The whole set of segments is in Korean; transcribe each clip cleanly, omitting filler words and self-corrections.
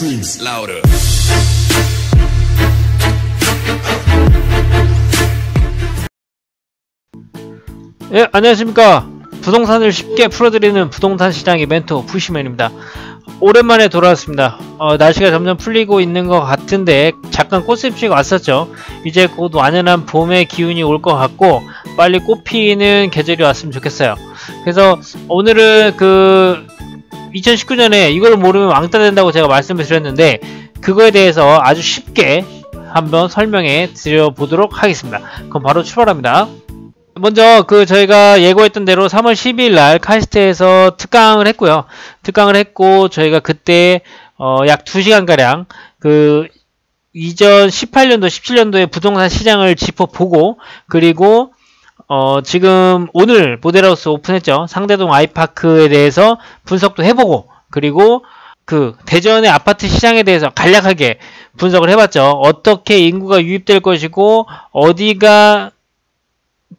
dreams louder. 예, 안녕하십니까. 부동산을 쉽게 풀어드리는 부동산 시장의 멘토 부시맨입니다. 오랜만에 돌아왔습니다. 날씨가 점점 풀리고 있는 것 같은데 잠깐 꽃샘추위가 왔었죠. 이제 곧 완연한 봄의 기운이 올 것 같고 빨리 꽃 피는 계절이 왔으면 좋겠어요. 그래서 오늘은 2019년에 이걸 모르면 왕따 된다고 제가 말씀을 드렸는데 그거에 대해서 아주 쉽게 한번 설명해 드려보도록 하겠습니다. 그럼 바로 출발합니다. 먼저 저희가 예고했던 대로 3월 12일 날 카이스트에서 특강을 했고요. 특강을 했고 저희가 그때 약 2시간가량 이전 18년도 17년도의 부동산 시장을 짚어보고, 그리고 지금 오늘 모델하우스 오픈했죠. 상대동 아이파크에 대해서 분석도 해보고, 그리고 대전의 아파트 시장에 대해서 간략하게 분석을 해봤죠. 어떻게 인구가 유입될 것이고 어디가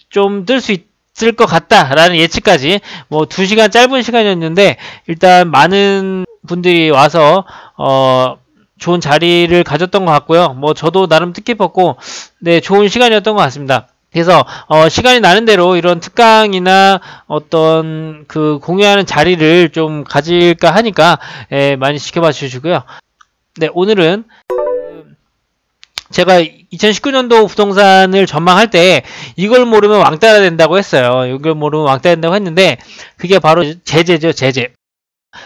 좀 뜰 수 있을 것 같다라는 예측까지 2시간 짧은 시간이었는데 일단 많은 분들이 와서 좋은 자리를 가졌던 것 같고요. 저도 나름 뜻깊었고 네, 좋은 시간이었던 것 같습니다. 그래서 시간이 나는 대로 이런 특강이나 어떤 공유하는 자리를 좀 가질까 하니까 많이 지켜봐 주시고요. 네, 오늘은 제가 2019년도 부동산을 전망할 때 이걸 모르면 왕따가 된다고 했어요. 이걸 모르면 왕따가 된다고 했는데 그게 바로 제재죠. 제재.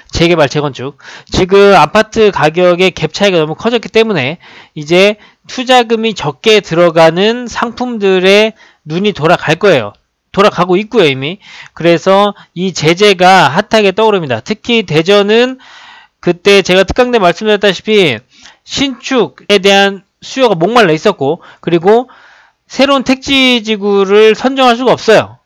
재개발, 재건축. 지금 아파트 가격의 갭 차이가 너무 커졌기 때문에 이제 투자금이 적게 들어가는 상품들의 눈이 돌아갈 거예요. 돌아가고 있고요, 이미. 그래서 이 제재가 핫하게 떠오릅니다. 특히 대전은 그때 제가 특강 때 말씀드렸다시피 신축에 대한 수요가 목말라 있었고, 그리고 새로운 택지지구를 선정할 수가 없어요.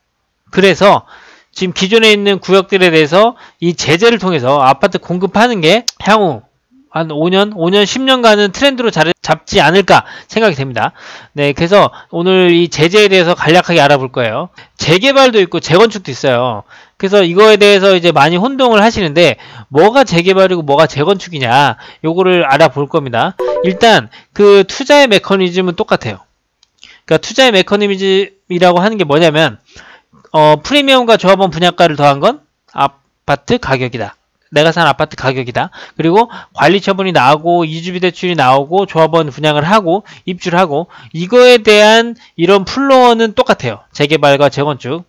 그래서 지금 기존에 있는 구역들에 대해서 이 제재를 통해서 아파트 공급하는 게 향후 한 5년, 10년간은 트렌드로 자리 잡지 않을까 생각이 됩니다. 네, 그래서 오늘 이 제재에 대해서 간략하게 알아볼 거예요. 재개발도 있고 재건축도 있어요. 그래서 이거에 대해서 이제 많이 혼동을 하시는데 뭐가 재개발이고 뭐가 재건축이냐 요거를 알아볼 겁니다. 일단 투자의 메커니즘은 똑같아요. 그러니까 투자의 메커니즘이라고 하는 게 뭐냐면 프리미엄과 조합원 분양가를 더한 건 아파트 가격이다. 내가 산 아파트 가격이다. 그리고 관리 처분이 나오고 이주비 대출이 나오고 조합원 분양을 하고 입주를 하고 이거에 대한 이런 플로어는 똑같아요. 재개발과 재건축.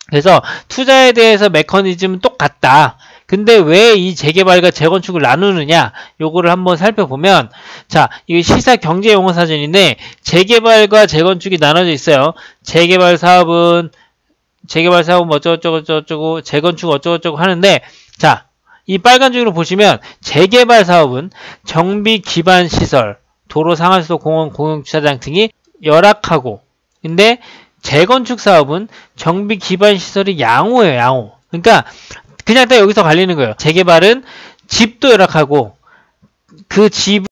그래서 투자에 대해서 메커니즘은 똑같다. 근데 왜 이 재개발과 재건축을 나누느냐 요거를 한번 살펴보면, 자, 이거 시사 경제 용어 사전인데 재개발과 재건축이 나눠져 있어요. 재개발 사업은 어쩌고저쩌고 재건축 어쩌고저쩌고 하는데, 자, 이 빨간 줄로 보시면 재개발 사업은 정비 기반 시설, 도로, 상하수도, 공원, 공용주차장 등이 열악하고, 근데 재건축 사업은 정비 기반 시설이 양호예요, 양호. 그러니까 그냥 딱 여기서 갈리는 거예요. 재개발은 집도 열악하고 그 집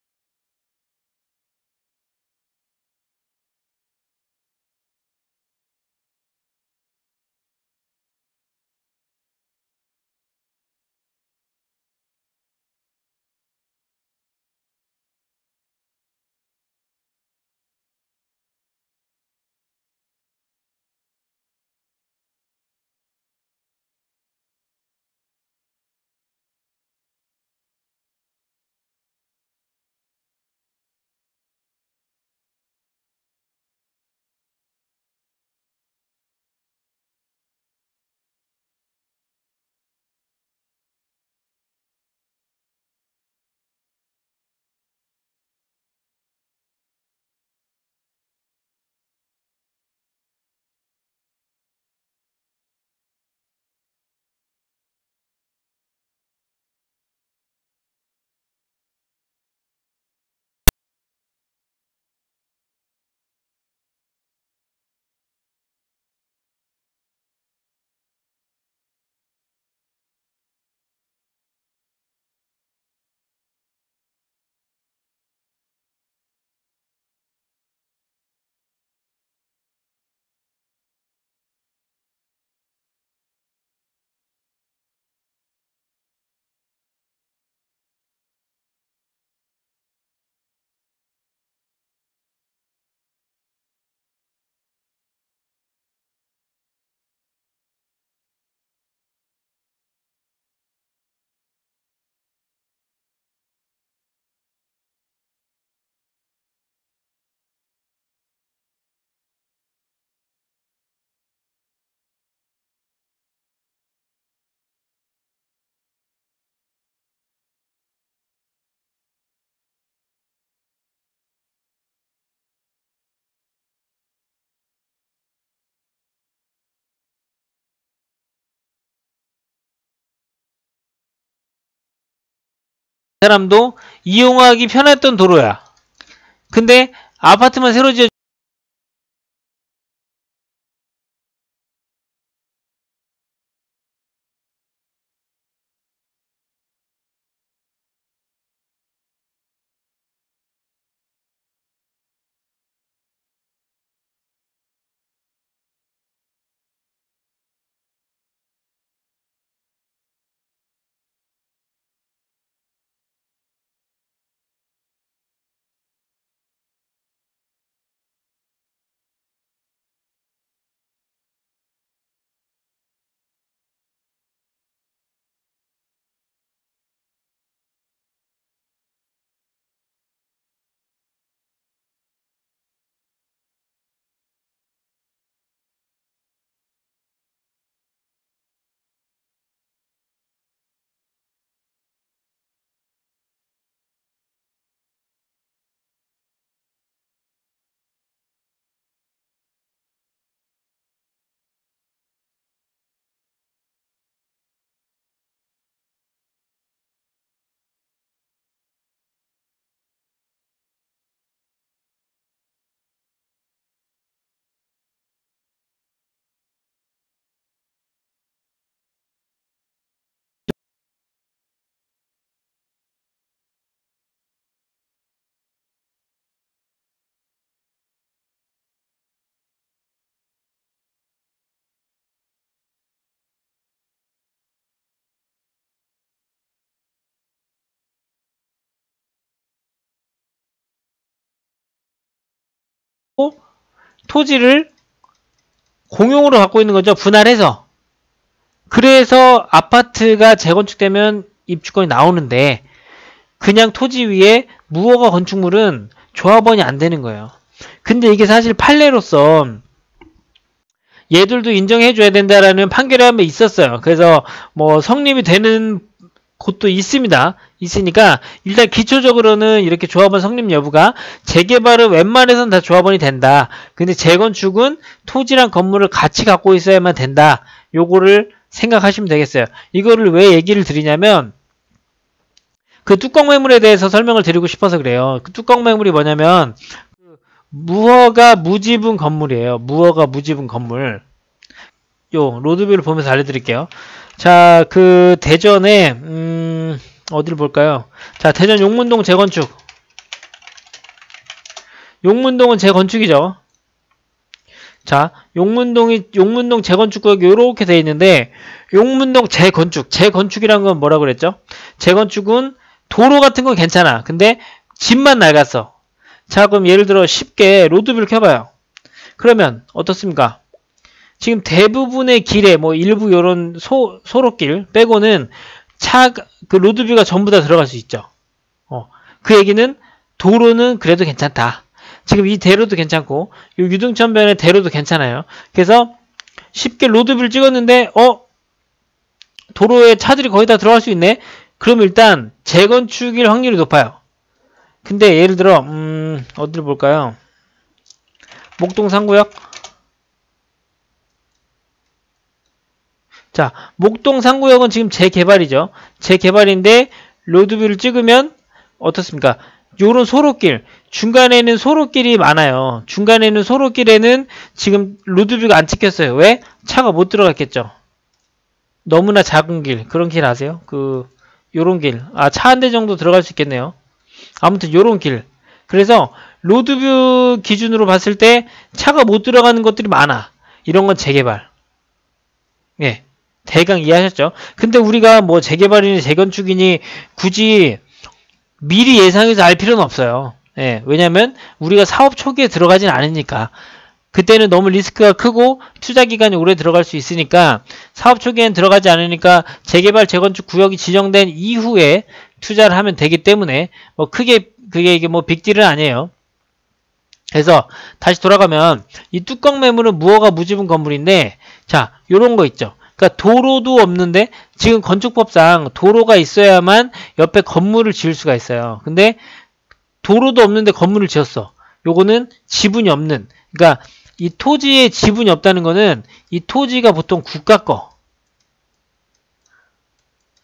사람도 이용하기 편했던 도로야. 근데 아파트만 새로 지어 토지를 공용으로 갖고 있는 거죠. 분할해서. 그래서 아파트가 재건축되면 입주권이 나오는데 그냥 토지 위에 무허가 건축물은 조합원이 안 되는 거예요. 근데 이게 사실 판례로서 얘들도 인정해줘야 된다라는 판결이 한 번 있었어요. 그래서 뭐 성립이 되는 곳도 있습니다. 있으니까 일단 기초적으로는 이렇게 조합원 성립 여부가 재개발은 웬만해서는 다 조합원이 된다. 근데 재건축은 토지랑 건물을 같이 갖고 있어야만 된다. 요거를 생각하시면 되겠어요. 이거를 왜 얘기를 드리냐면 그 뚜껑 매물에 대해서 설명을 드리고 싶어서 그래요. 그 뚜껑 매물이 뭐냐면 무허가 무지분 건물이에요. 무허가 무지분 건물. 요 로드뷰를 보면서 알려드릴게요. 자, 그 대전에 어디를 볼까요? 자, 대전 용문동 재건축. 용문동은 재건축이죠. 자, 용문동 재건축구역이 요렇게 돼 있는데 용문동 재건축이란 건 뭐라고 그랬죠? 재건축은 도로 같은 건 괜찮아. 근데 집만 낡았어. 자, 그럼 예를 들어 쉽게 로드뷰를 켜봐요. 그러면 어떻습니까? 지금 대부분의 길에 뭐 일부 요런 소로길 빼고는 그 로드뷰가 전부 다 들어갈 수 있죠. 그 얘기는 도로는 그래도 괜찮다. 지금 이 대로도 괜찮고 이 유등천변의 대로도 괜찮아요. 그래서 쉽게 로드뷰를 찍었는데 도로에 차들이 거의 다 들어갈 수 있네. 그럼 일단 재건축일 확률이 높아요. 근데 예를 들어 어디를 볼까요? 목동 3구역. 자, 목동 3구역은 지금 재개발이죠. 재개발인데 로드뷰를 찍으면 어떻습니까? 요런 소로길, 중간에는 소로길이 많아요. 중간에는 소로길에는 지금 로드뷰가 안 찍혔어요. 왜? 차가 못 들어갔겠죠. 너무나 작은 길, 그런 길 아세요? 요런 길. 차 한 대 정도 들어갈 수 있겠네요. 아무튼 요런 길. 그래서 로드뷰 기준으로 봤을 때 차가 못 들어가는 것들이 많아. 이런 건 재개발. 예. 대강 이해하셨죠? 근데 우리가 뭐 재개발이니 재건축이니 굳이 미리 예상해서 알 필요는 없어요. 예. 왜냐면 우리가 사업 초기에 들어가진 않으니까. 그때는 너무 리스크가 크고 투자 기간이 오래 들어갈 수 있으니까 사업 초기에는 들어가지 않으니까 재개발 재건축 구역이 지정된 이후에 투자를 하면 되기 때문에 뭐 크게 이게 뭐 빅딜은 아니에요. 그래서 다시 돌아가면 이 뚜껑 매물은 무허가 무지분 건물인데 자, 요런 거 있죠. 그러니까 도로도 없는데 지금 건축법상 도로가 있어야만 옆에 건물을 지을 수가 있어요. 근데 도로도 없는데 건물을 지었어. 요거는 지분이 없는. 그러니까 이 토지에 지분이 없다는 거는 이 토지가 보통 국가 거.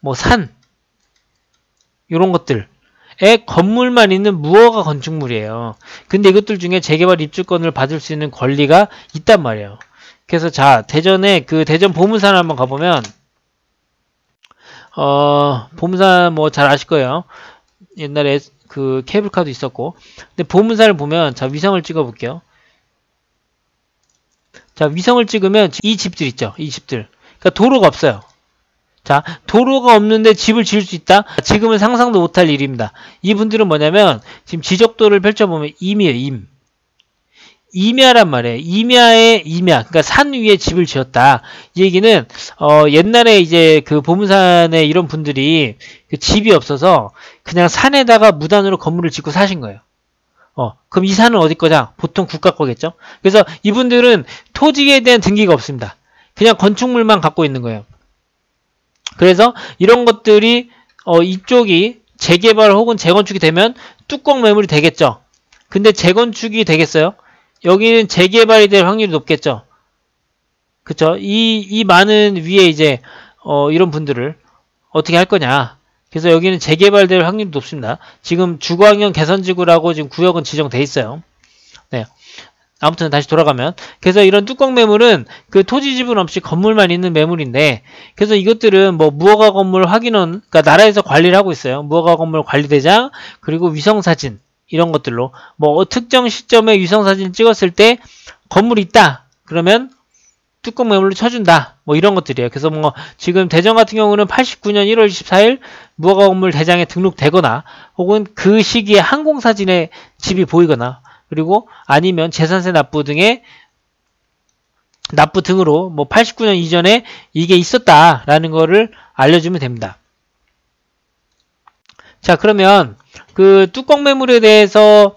뭐 산. 요런 것들. 건물만 있는 무허가 건축물이에요. 근데 이것들 중에 재개발 입주권을 받을 수 있는 권리가 있단 말이에요. 그래서 자, 대전에 그 대전 보문산 한번 가보면 보문산 뭐 잘 아실 거예요. 옛날에 그 케이블카도 있었고. 근데 보문산을 보면 자, 위성을 찍어 볼게요. 자, 위성을 찍으면 이 집들 있죠. 이 집들. 그러니까 도로가 없어요. 자, 도로가 없는데 집을 지을 수 있다? 지금은 상상도 못할 일입니다. 이분들은 뭐냐면 지금 지적도를 펼쳐보면 임이에요. 임. 임야란 말이에요. 임야의 임야. 그러니까 산 위에 집을 지었다. 이 얘기는 옛날에 이제 그 보문산에 이런 분들이 그 집이 없어서 그냥 산에다가 무단으로 건물을 짓고 사신 거예요. 그럼 이 산은 어디 거냐? 보통 국가 거겠죠? 그래서 이분들은 토지에 대한 등기가 없습니다. 그냥 건축물만 갖고 있는 거예요. 그래서 이런 것들이 이쪽이 재개발 혹은 재건축이 되면 뚜껑 매물이 되겠죠. 근데 재건축이 되겠어요? 여기는 재개발이 될 확률이 높겠죠. 그쵸? 이 많은 위에 이제 이런 분들을 어떻게 할 거냐. 그래서 여기는 재개발될 확률이 높습니다. 지금 주거환경 개선지구라고 지금 구역은 지정돼 있어요. 네. 아무튼 다시 돌아가면 그래서 이런 뚜껑 매물은 그 토지 지분 없이 건물만 있는 매물인데 그래서 이것들은 뭐 무허가 건물 확인원 그러니까 나라에서 관리를 하고 있어요. 무허가 건물 관리대장 그리고 위성사진 이런 것들로 뭐 특정 시점에 위성사진 찍었을 때 건물이 있다 그러면 뚜껑 매물로 쳐준다 뭐 이런 것들이에요. 그래서 뭐 지금 대전 같은 경우는 89년 1월 24일 무허가 건물 대장에 등록되거나 혹은 그 시기에 항공사진에 집이 보이거나 그리고 아니면 재산세 납부 등의 납부 등으로 뭐 89년 이전에 이게 있었다라는 거를 알려주면 됩니다. 자, 그러면 그 뚜껑 매물에 대해서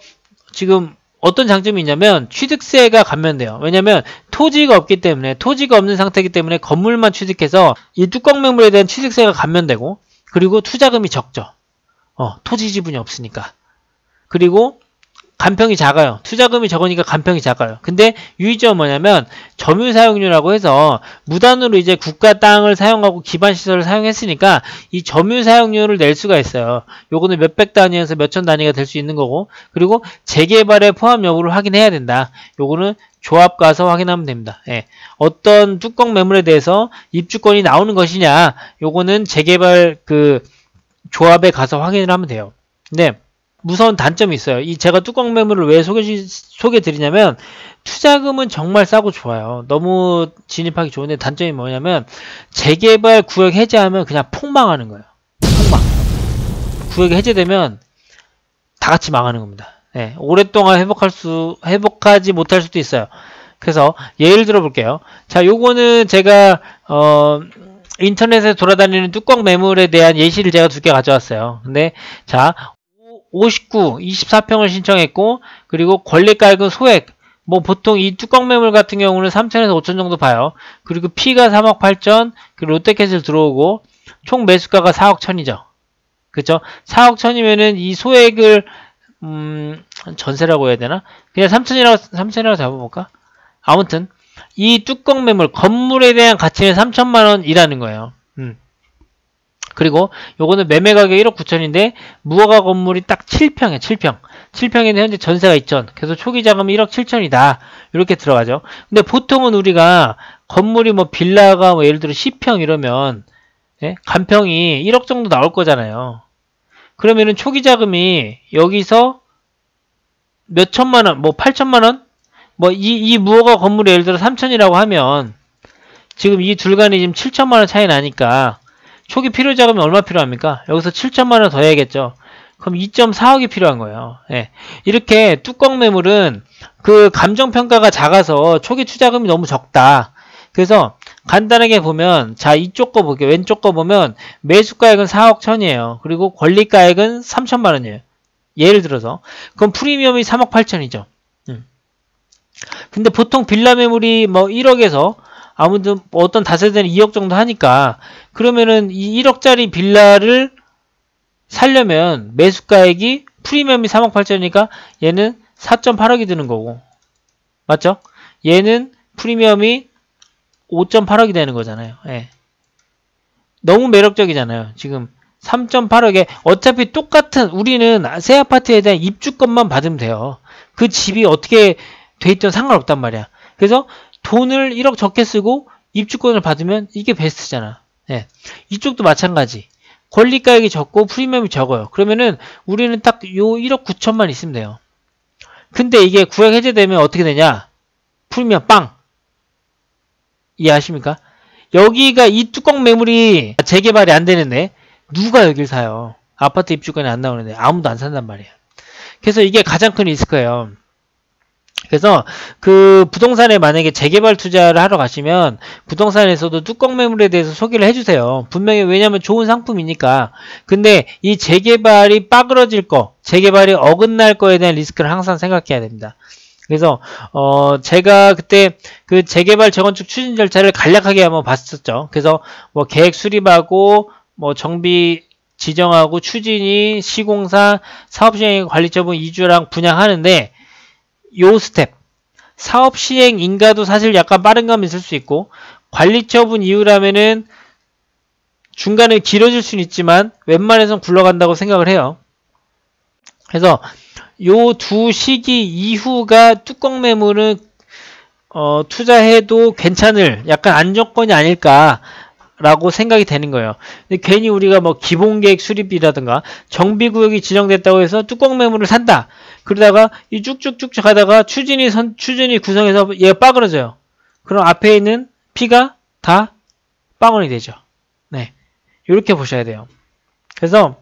지금 어떤 장점이 있냐면 취득세가 감면돼요. 왜냐면 토지가 없기 때문에 토지가 없는 상태이기 때문에 건물만 취득해서 이 뚜껑 매물에 대한 취득세가 감면되고 그리고 투자금이 적죠. 토지 지분이 없으니까. 그리고 간평이 작아요. 투자금이 적으니까 간평이 작아요. 근데 유의점은 뭐냐면 점유사용료라고 해서 무단으로 이제 국가 땅을 사용하고 기반시설을 사용했으니까 이 점유사용료를 낼 수가 있어요. 요거는 몇백 단위에서 몇천 단위가 될 수 있는 거고 그리고 재개발의 포함 여부를 확인해야 된다. 요거는 조합 가서 확인하면 됩니다. 예. 어떤 뚜껑 매물에 대해서 입주권이 나오는 것이냐 요거는 재개발 그 조합에 가서 확인을 하면 돼요. 근데 무서운 단점이 있어요. 이 제가 뚜껑 매물을 왜 소개 드리냐면 투자금은 정말 싸고 좋아요. 너무 진입하기 좋은데 단점이 뭐냐면 재개발 구역 해제하면 그냥 폭망하는 거예요. 폭망. 구역이 해제되면 다 같이 망하는 겁니다. 네, 오랫동안 회복하지 못할 수도 있어요. 그래서 예를 들어 볼게요. 자, 요거는 제가 인터넷에 돌아다니는 뚜껑 매물에 대한 예시를 제가 2개 가져왔어요. 근데 자 59, 24평을 신청했고 그리고 권리가액은 소액 뭐 보통 이 뚜껑 매물 같은 경우는 3천에서 5천 정도 봐요. 그리고 P가 3억 8천 그리고 롯데캐슬 들어오고 총 매수가가 4억 1천이죠. 그쵸? 4억 1천이면은 이 소액을 전세라고 해야 되나? 그냥 3천이라고 잡아볼까? 아무튼 이 뚜껑 매물 건물에 대한 가치는 3천만 원이라는 거예요. 그리고 요거는 매매 가격 1억 9천인데 무허가 건물이 딱 7평에 7평인데 현재 전세가 2천. 그래서 초기 자금이 1억 7천이다. 이렇게 들어가죠. 근데 보통은 우리가 건물이 뭐 빌라가 뭐 예를 들어 10평 이러면 예? 간평이 1억 정도 나올 거잖아요. 그러면은 초기 자금이 여기서 몇 천만 원, 뭐 8천만 원? 뭐 이 무허가 건물이 예를 들어 3천이라고 하면 지금 이 둘 간이 지금 7천만 원 차이 나니까 초기 필요 자금이 얼마 필요합니까? 여기서 7천만 원 더 해야겠죠. 그럼 2.4억이 필요한 거예요. 예. 이렇게 뚜껑 매물은 그 감정평가가 작아서 초기 투자금이 너무 적다. 그래서 간단하게 보면 자 이쪽 거 볼게요. 왼쪽 거 보면 매수가액은 4억 천이에요. 그리고 권리가액은 3천만 원이에요. 예를 들어서 그럼 프리미엄이 3억 8천이죠. 근데 보통 빌라 매물이 뭐 1억에서 아무튼 어떤 다세대는 2억 정도 하니까 그러면은 이 1억짜리 빌라를 살려면 매수가액이 프리미엄이 3억 8천이니까 얘는 4.8억이 드는 거고 맞죠? 얘는 프리미엄이 5.8억이 되는 거잖아요. 예. 너무 매력적이잖아요. 지금 3.8억에 어차피 똑같은 우리는 새 아파트에 대한 입주권만 받으면 돼요. 그 집이 어떻게 돼 있든 상관없단 말이야. 그래서 돈을 1억 적게 쓰고 입주권을 받으면 이게 베스트잖아. 예. 이쪽도 마찬가지. 권리가액이 적고 프리미엄이 적어요. 그러면은 우리는 딱 요 1억 9천만 있으면 돼요. 근데 이게 구역 해제되면 어떻게 되냐? 프리미엄 빵! 이해하십니까? 여기가 이 뚜껑 매물이 재개발이 안 되는데 누가 여길 사요? 아파트 입주권이 안 나오는데 아무도 안 산단 말이에요. 그래서 이게 가장 큰 리스크예요. 그래서 그 부동산에 만약에 재개발 투자를 하러 가시면 부동산에서도 뚜껑 매물에 대해서 소개를 해주세요. 분명히 왜냐면 좋은 상품이니까. 근데 이 재개발이 빠그러질 거, 재개발이 어긋날 거에 대한 리스크를 항상 생각해야 됩니다. 그래서 제가 그때 그 재개발 재건축 추진 절차를 간략하게 한번 봤었죠. 그래서 뭐 계획 수립하고 뭐 정비 지정하고 추진이 시공사 사업시행 관리처분 이주랑 분양하는데 요 스텝 사업 시행 인가도 사실 약간 빠른 감이 있을 수 있고 관리처분 이후라면은 중간에 길어질 수는 있지만 웬만해선 굴러간다고 생각을 해요. 그래서 요 두 시기 이후가 뚜껑 매물은 투자해도 괜찮을 약간 안정권이 아닐까라고 생각이 되는 거예요. 근데 괜히 우리가 뭐 기본계획 수립이라든가 정비구역이 지정됐다고 해서 뚜껑 매물을 산다. 그러다가 이 쭉쭉쭉쭉 가다가 추진이 구성해서 얘가 빠그러져요. 그럼 앞에 있는 피가 다 빵원이 되죠. 네, 이렇게 보셔야 돼요. 그래서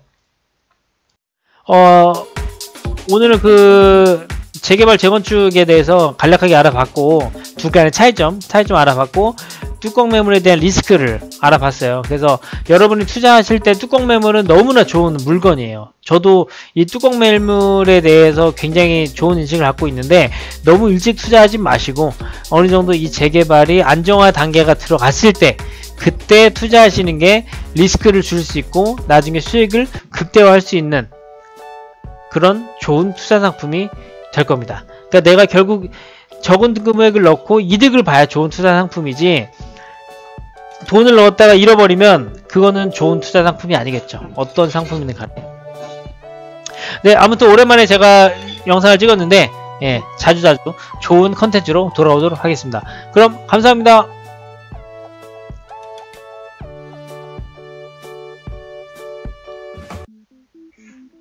오늘은 그 재개발 재건축에 대해서 간략하게 알아봤고 두 간의 차이점 알아봤고 뚜껑 매물에 대한 리스크를 알아봤어요. 그래서 여러분이 투자하실 때 뚜껑 매물은 너무나 좋은 물건이에요. 저도 이 뚜껑 매물에 대해서 굉장히 좋은 인식을 갖고 있는데 너무 일찍 투자하지 마시고 어느 정도 이 재개발이 안정화 단계가 들어갔을 때 그때 투자하시는 게 리스크를 줄일 수 있고 나중에 수익을 극대화할 수 있는 그런 좋은 투자 상품이 될 겁니다. 그러니까 내가 결국 적은 금액을 넣고 이득을 봐야 좋은 투자 상품이지 돈을 넣었다가 잃어버리면 그거는 좋은 투자 상품이 아니겠죠. 어떤 상품이든 간에. 네, 아무튼 오랜만에 제가 영상을 찍었는데 자주자주 좋은 컨텐츠로 돌아오도록 하겠습니다. 그럼 감사합니다.